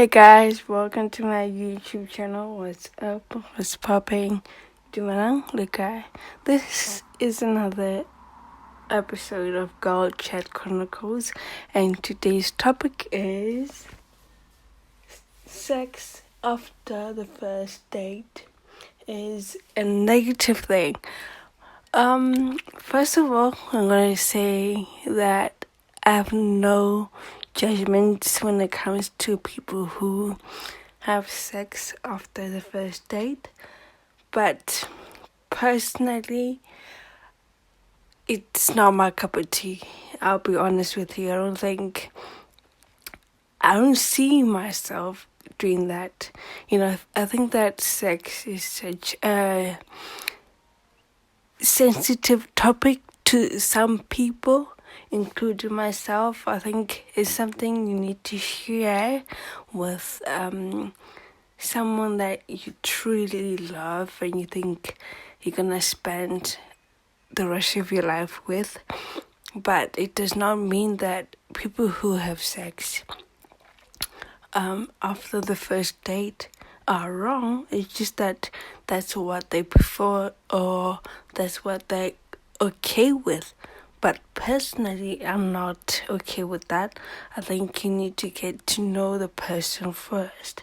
Hey guys, welcome to my YouTube channel. What's up? What's popping? Gimana? Lukai. This is another episode of Girl Chat Chronicles, and today's topic is sex after the first date is a negative thing. First of all, I'm gonna say that I have no judgments when it comes to people who have sex after the first date, but personally, it's not my cup of tea. I'll be honest with you. I don't see myself doing that. I think that sex is such a sensitive topic to some people, including myself. I think it's something you need to share with someone that you truly love and you think you're gonna spend the rest of your life with. But it does not mean that people who have sex after the first date are wrong. It's just that that's what they prefer or that's what they're okay with. But personally, I'm not okay with that. I think you need to get to know the person first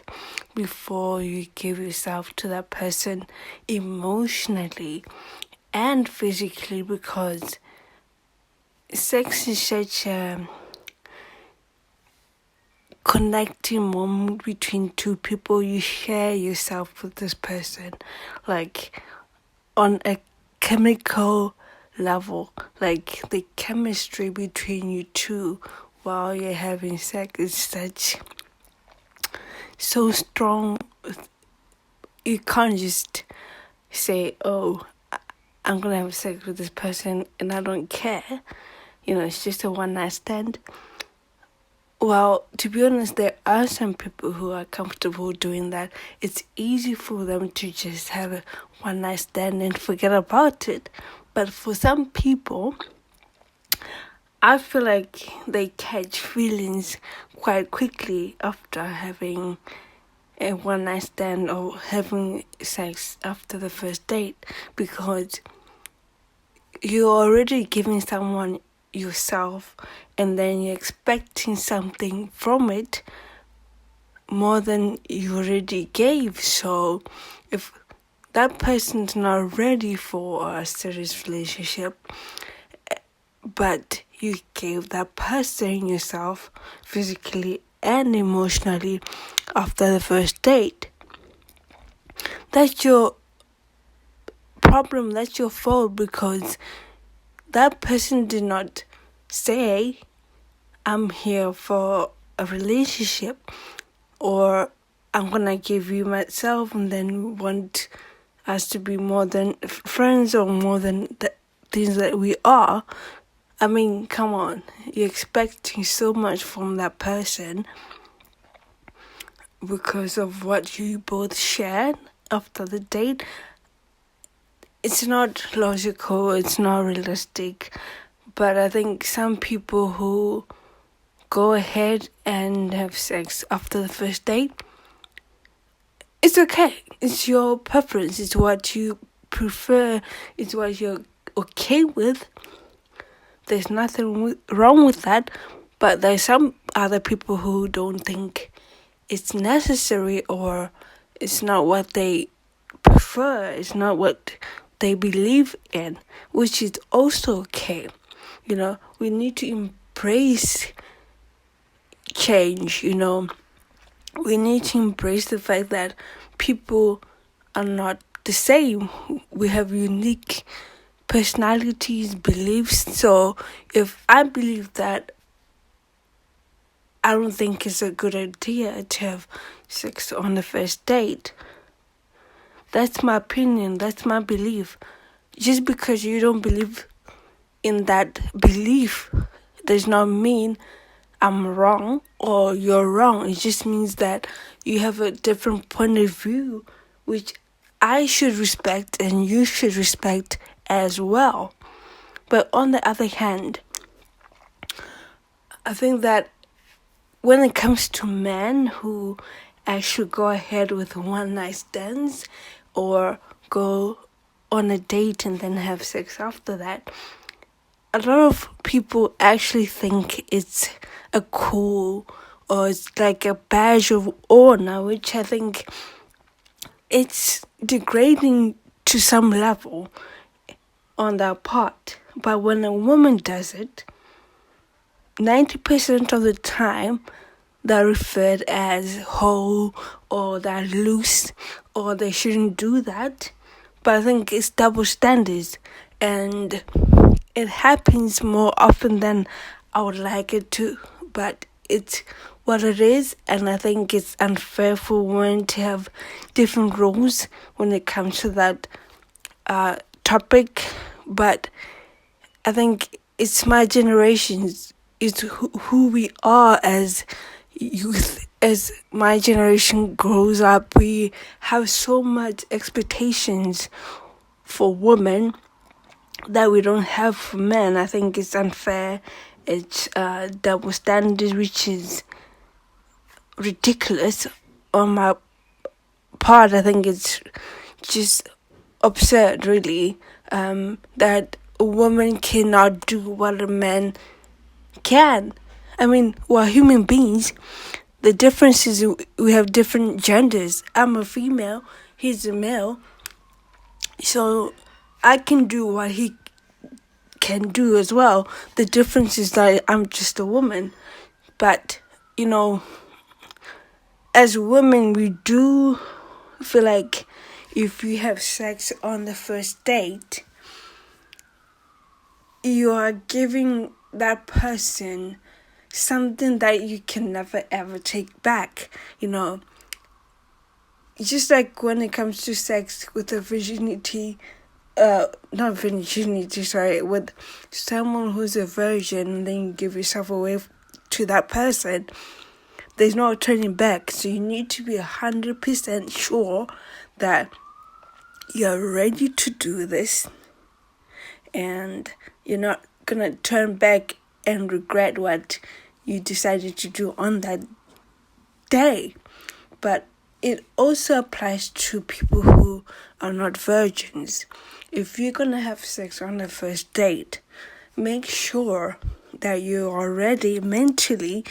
before you give yourself to that person emotionally and physically, because sex is such a connecting moment between two people. You share yourself with this person, like on a chemical level, like the chemistry between you two while you're having sex is so strong. You can't just say, oh, I'm gonna have sex with this person and I don't care. It's just a one night stand. Well, to be honest, there are some people who are comfortable doing that. It's easy for them to just have a one night stand and forget about it. But for some people, I feel like they catch feelings quite quickly after having a one night stand or having sex after the first date, because you're already giving someone yourself and then you're expecting something from it more than you already gave. So if that person's not ready for a serious relationship, but you gave that person yourself physically and emotionally after the first date, that's your problem, that's your fault, because that person did not say, I'm here for a relationship, or I'm gonna give you myself and then want us to be more than friends or more than the things that we are. I mean, come on, you're expecting so much from that person because of what you both shared after the date. It's not logical, it's not realistic, but I think some people who go ahead and have sex after the first date, it's okay. It's your preference, it's what you prefer, it's what you're okay with. There's nothing wrong with that, but there's some other people who don't think it's necessary, or it's not what they prefer, it's not what they believe in, which is also okay. We need to embrace change. We need to embrace the fact that people are not the same. We have unique personalities, beliefs. So if I believe that I don't think it's a good idea to have sex on the first date. That's my opinion. That's my belief. Just because you don't believe in that belief does not mean I'm wrong or you're wrong. It just means that you have a different point of view, which I should respect and you should respect as well. But on the other hand, I think that when it comes to men who actually go ahead with one night stands or go on a date and then have sex after that, a lot of people actually think it's a cool or it's like a badge of honor, which I think it's degrading to some level on their part. But when a woman does it, 90% of the time they're referred as whole or they're loose or they shouldn't do that. But I think it's double standards, and it happens more often than I would like it to, but it's what it is, and I think it's unfair for women to have different rules when it comes to that topic. But I think it's my generations, it's who we are as youth. As my generation grows up, we have so much expectations for women that we don't have for men. I think it's unfair. It's double standards, which is ridiculous on my part. I think it's just absurd, really, that a woman cannot do what a man can. I mean, we're human beings. The difference is we have different genders. I'm a female, he's a male. So I can do what he can do as well. The difference is that I'm just a woman. But, as women, we do feel like if you have sex on the first date, you are giving that person something that you can never ever take back. Just like when it comes to sex with a virginity, with someone who's a virgin, and then you give yourself away to that person, there's no turning back. So you need to be 100% sure that you're ready to do this, and you're not gonna turn back and regret what you decided to do on that day. But it also applies to people who are not virgins. If you're gonna have sex on the first date, make sure that you are ready mentally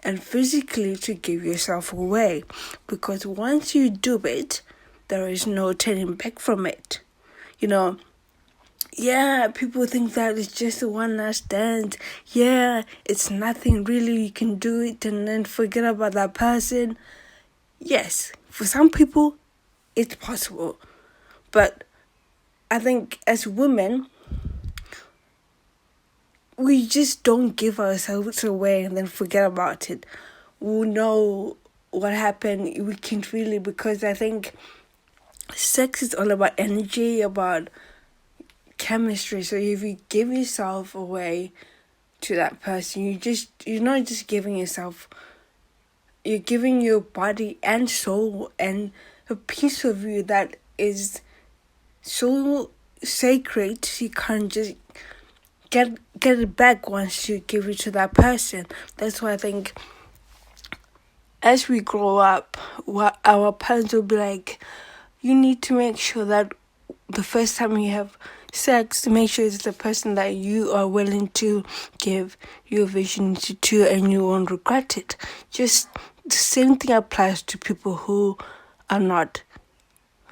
and physically to give yourself away. Because once you do it, there is no turning back from it. Yeah, people think that it's just a one night stand. Yeah, it's nothing really. You can do it and then forget about that person. Yes, for some people, it's possible. But I think as women, we just don't give ourselves away and then forget about it. We'll know what happened. We can't really, because I think sex is all about energy, about chemistry. So if you give yourself away to that person, you're not just giving yourself, you're giving your body and soul and a piece of you that is so sacred. You can't just get it back once you give it to that person. That's why I think as we grow up, what our parents will be like, you need to make sure that the first time you have sex, to make sure it's the person that you are willing to give your virginity to and you won't regret it. Just the same thing applies to people who are not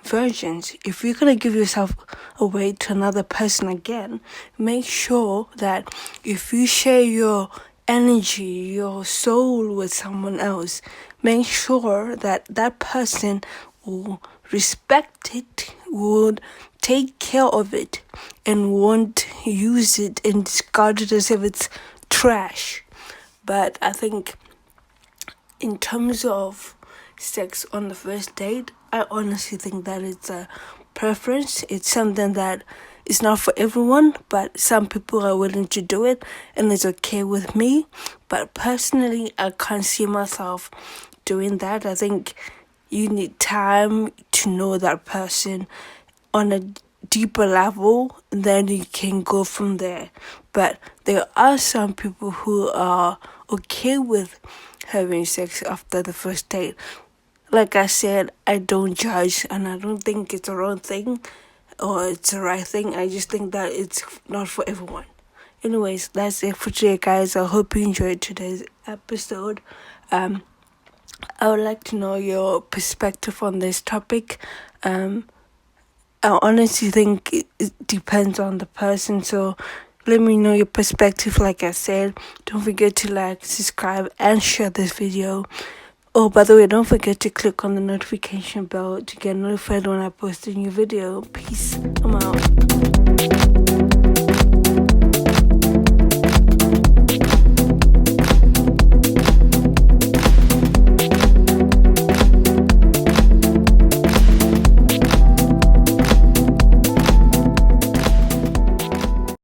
virgins. If you're going to give yourself away to another person again, make sure that if you share your energy, your soul with someone else, make sure that that person will respect it, would take care of it, and won't use it and discard it as if it's trash. But I think in terms of sex on the first date, I honestly think that it's a preference. It's something that is not for everyone, but some people are willing to do it and it's okay with me. But personally, I can't see myself doing that. I think you need time to know that person on a deeper level, then you can go from there. But there are some people who are okay with having sex after the first date. Like I said, I don't judge and I don't think it's a wrong thing or it's the right thing. I just think that it's not for everyone. Anyways, that's it for today, guys. I hope you enjoyed today's episode. I would like to know your perspective on this topic. I honestly think it depends on the person, so let me know your perspective. Like I said, don't forget to like, subscribe, and share this video. Oh, by the way, don't forget to click on the notification bell to get notified when I post a new video. Peace. I'm out.